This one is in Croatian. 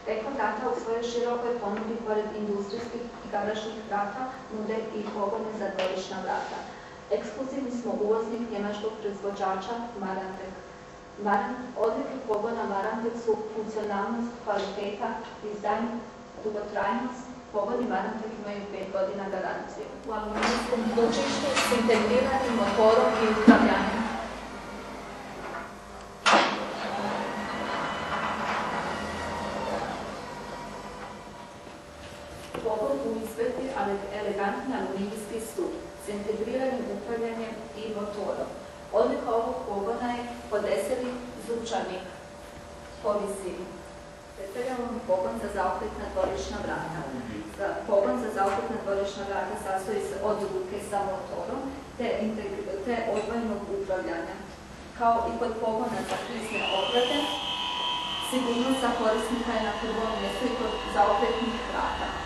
Eko Tata u svojoj širokoj ponudi pored industrijskih i garažnih vrata nude i pogone za dvorišna vrata. Ekskluzivni smo uvoznik njemačkog proizvođača Marantec. Odlike pogona Marantec su funkcionalnost, kvaliteta, dizajn, dugotrajnost. Pogoni Marantec imaju 5 godina garancije. U aluminijskom lučištu s integriranim motorom i upravljanjem. Pogon u izvedbi elegantni aluminijski stup s integriranim upravljanjem i motorom. Odlika ovog pogona je podeseli zupčanik po visini. Predstavljamo pogon za zaokretna dvorišna vrata. Pogon za zaokretna dvorišna vrata sastoji se od ruke sa motorom te odvojenog upravljanja. Kao i kod pogona za krizne ograde, sigurnost za korisnika je na prvom mjestu i kod zaokretnih vrata.